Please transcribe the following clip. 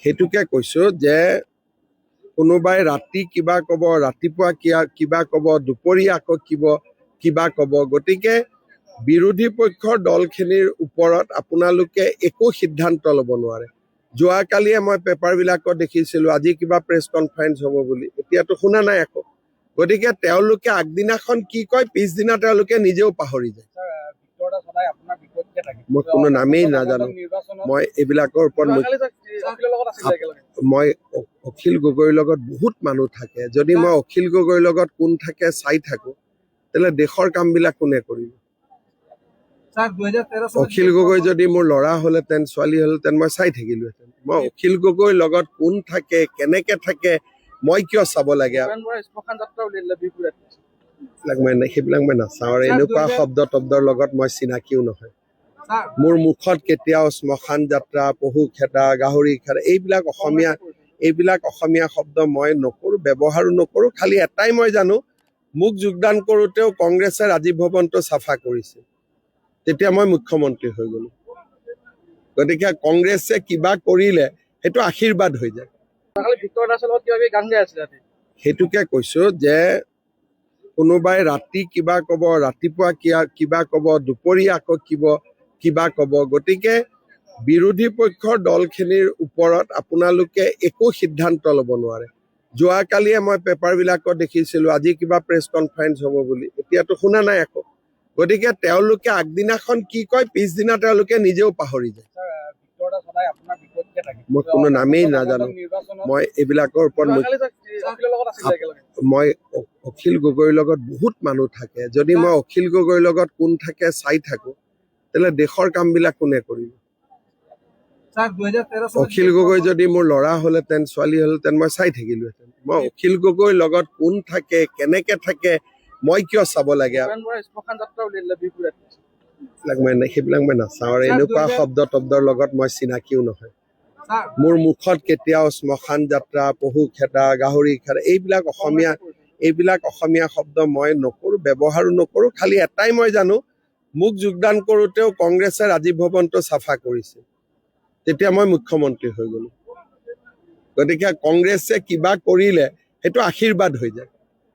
সেইটোকে কৈছো যে কোনোবাই ৰাতি কিবা ক'ব, ৰাতিপুৱা কিবা ক'ব, দুপৰীয়া আকৌ কিবা ক'ব। গতিকে বিৰোধী পক্ষৰ দলখিনিৰ ওপৰত আপোনালোকে একো সিদ্ধান্ত ল'ব নোৱাৰে। যোৱাকালিয়ে মই পেপাৰবিলাকত দেখিছিলোঁ আজি কিবা প্ৰেছ কনফাৰেন্স হ'ব বুলি, এতিয়াতো শুনা নাই আকৌ। গতিকে তেওঁলোকে আগদিনাখন কি কয়, পিছদিনা তেওঁলোকে নিজেও পাহৰি যায়। মই কোনো নামেই নাজানো। মই এইবিলাকৰ ওপৰত মই অখিল গগৈৰ লগত বহুত মানুহ থাকে। যদি মই অখিল গগৈৰ লগত কোন থাকে চাই থাকো, তেতিয়াহ'লে দেশৰ কামবিলাক কোনে কৰিব? অখিল গগৈ যদি মোৰ ল'ৰা হ'লহেঁতেন, ছোৱালী হ'লহেঁতেন, মই চাই থাকিলোহেঁতেন। মই অখিল গগৈৰ লগত কোন থাকে, কেনেকে থাকে, মই কিয় চাব লাগে? সেইবিলাক মই নাচাওঁ আৰু এনেকুৱা শব্দ তব্দৰ লগত মই চিনাকিও নহয়। মোৰ মুখত কেতিয়াও শ্মশান যাত্ৰা, পহু খেদা, গাহৰি খেদা এইবিলাক অসমীয়া শব্দ মই নকৰো, ব্যৱহাৰো নকৰো। খালি এটাই মই জানো, মোক যোগদান কৰোঁতেও কংগ্ৰেছে ৰাজীৱ ভৱনটো চাফা কৰিছে, তেতিয়া মই মুখ্যমন্ত্ৰী হৈ গলো। গতিকে কংগ্ৰেছে কিবা কৰিলে সেইটো আশীৰ্বাদ হৈ যায়। সেইটোকে কৈছো যে কোনোবাই ৰাতি কিবা ক'ব, ৰাতিপুৱা কিবা ক'ব, দুপৰীয়া আকৌ কিবা ক'ব। গতিকে বিৰোধী পক্ষৰ দলখিনিৰ ওপৰত আপোনালোকে একো সিদ্ধান্ত ল'ব নোৱাৰে। যোৱাকালিয়ে মই পেপাৰবিলাকত দেখিছিলোঁ আজি কিবা প্ৰেছ কনফাৰেন্স হ'ব বুলি, এতিয়াতো শুনা নাই আকৌ। গতিকে তেওঁলোকে আগদিনাখন কি কয়, পিছদিনা তেওঁলোকে নিজেও পাহৰি যায়। মই কোনো নামেই নাজানো। মই এইবিলাকৰ ওপৰত মই অখিল গগৈৰ লগত বহুত মানুহ থাকে। যদি মই অখিল গগৈৰ লগত কোন থাকে চাই থাকো, তেতিয়াহ'লে দেশৰ কামবিলাক কোনে কৰিব? অখিল গগৈ যদি মোৰ ল'ৰা হ'লহেঁতেন, ছোৱালী হ'লহেঁতেন, মই চাই থাকিলোহেঁতেন। মই অখিল গগৈৰ লগত কোন থাকে, কেনেকে থাকে, মই কিয় চাব লাগে? সেইবিলাক মই নাচাওঁ আৰু এনেকুৱা শব্দ তব্দৰ লগত মই চিনাকিও নহয়। মোৰ মুখত কেতিয়াও শ্মশান যাত্ৰা, পহু খেদা, গাহৰি খেদা এইবিলাক অসমীয়া শব্দ মই নকৰো, ব্যৱহাৰো নকৰো। খালি এটাই মই জানো, মোক যোগদান কৰোঁতেও কংগ্ৰেছে ৰাজীৱ ভৱনটো চাফা কৰিছে, তেতিয়া মই মুখ্যমন্ত্ৰী হৈ গলো। গতিকে কংগ্ৰেছে কিবা কৰিলে সেইটো আশীৰ্বাদ হৈ যায়।